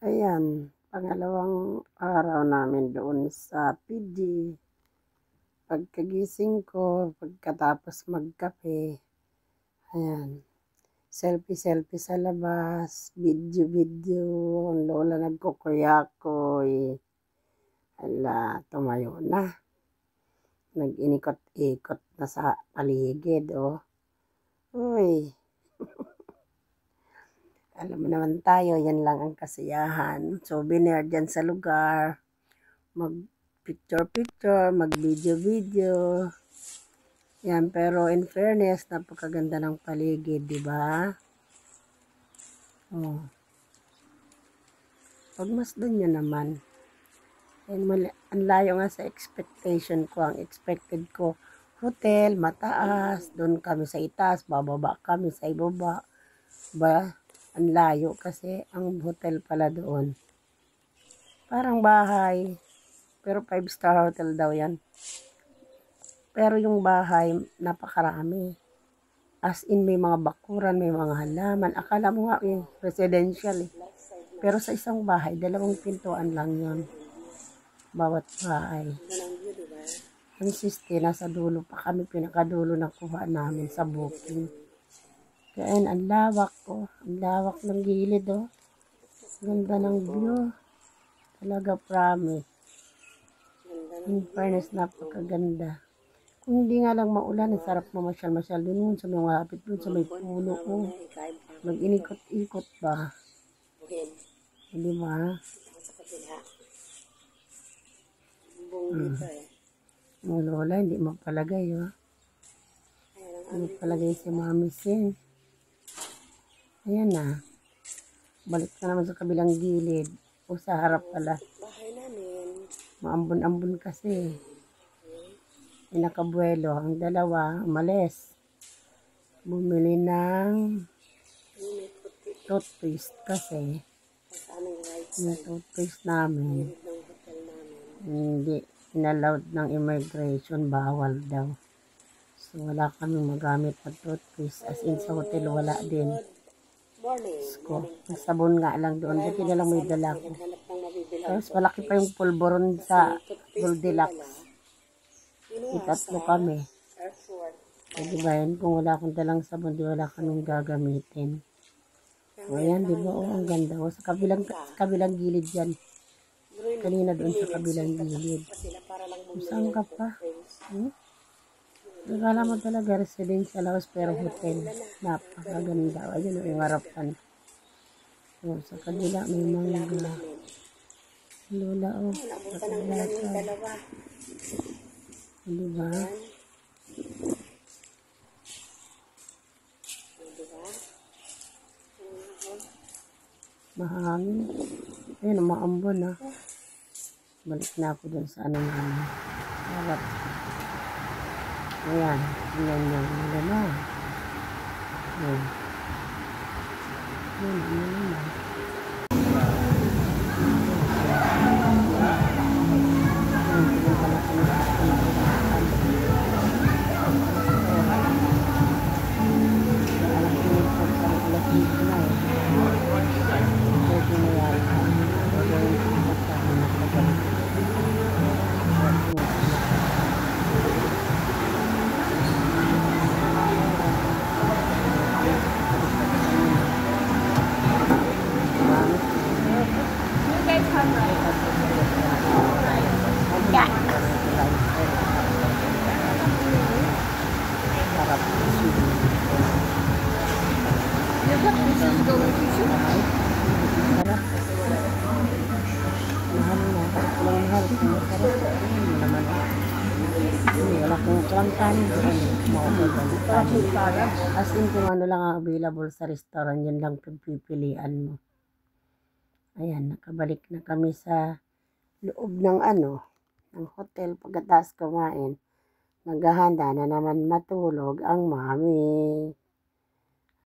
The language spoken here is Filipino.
Ayan, pangalawang araw namin doon sa PG. Pagkagising ko, pagkatapos magkape, ayan, selfie-selfie sa labas, video-video, ang lola nagkukuyakoy. Ala, tumayo na. Nag-inikot-ikot na sa paligid, oh. Uy. Alam mo naman tayo, yan lang ang kasiyahan. Souvenir dyan sa lugar. Mag-picture-picture, mag-video-video. Yan, pero in fairness, napakaganda ng paligid, di ba? Oh. Pagmasdan nyo naman. Ang layo nga sa expectation ko. Ang expected ko, hotel, mataas. Doon kami sa itaas, bababa kami sa ibaba. Ba? Ang layo kasi ang hotel pala doon. Parang bahay. Pero 5-star hotel daw yan. Pero yung bahay, napakarami. As in, may mga bakuran, may mga halaman. Akala mo nga yung residential eh. Pero sa isang bahay, 2 pintuan lang yon bawat bahay. Ang siste, nasa dulo pa kami, pinakadulo na kuha namin sa booking. Kaya ang lawak ko, ang lawak ng gilid oh. Ganda ng view. Talaga promise. In fairness, napakaganda. Kung hindi nga lang maulan, ang sarap mamasyal-masyal dun sa mga hapit dun sa may puno oh. Mag-inikot-ikot ba? Hindi ba? Ang lola, hindi mapalagay oh. Hindi palagay si Mami Sin. Ayan na. Balik na naman sa kabilang gilid. O sa harap pala. Maambon-ambon kasi. Pinakabuelo. Ang dalawa, umalis. Bumili ng toothpaste kasi yung toothpaste namin hindi inallowed ng immigration. Bawal daw. So, wala kaming magamit na toothpaste. As in, sa hotel, wala din. Ko, sabon nga lang doon. Buti na lang may dala ko. Tapos, malaki pa yung pulboron sa Goldilocks. Itatlo kami. So, diba yan? Kung wala akong dalang sabon, di wala kaming gagamitin. O, ayan, diba? O, ang ganda. O, sa kabilang gilid yan. Kanina doon sa kabilang gilid. Saan ka pa? Nagala mo talaga residential house pero hotel. Napakaganda. Ayun yung harapan. So, sa kabila may mga lola o. Diba? Mahangin. Ayun, umaambon na. Balik na ako dun sa anong harap. Ayan, tingnan nyo, ano na. Ayan. Ayan, ano na. Wala kong klantan. As in, kung ano lang ang available sa restaurant, yun lang pagpipilian mo. Ayan, nakabalik na kami sa loob ng ng hotel. Pagkatapos kumain, naghahanda na naman matulog ang mami.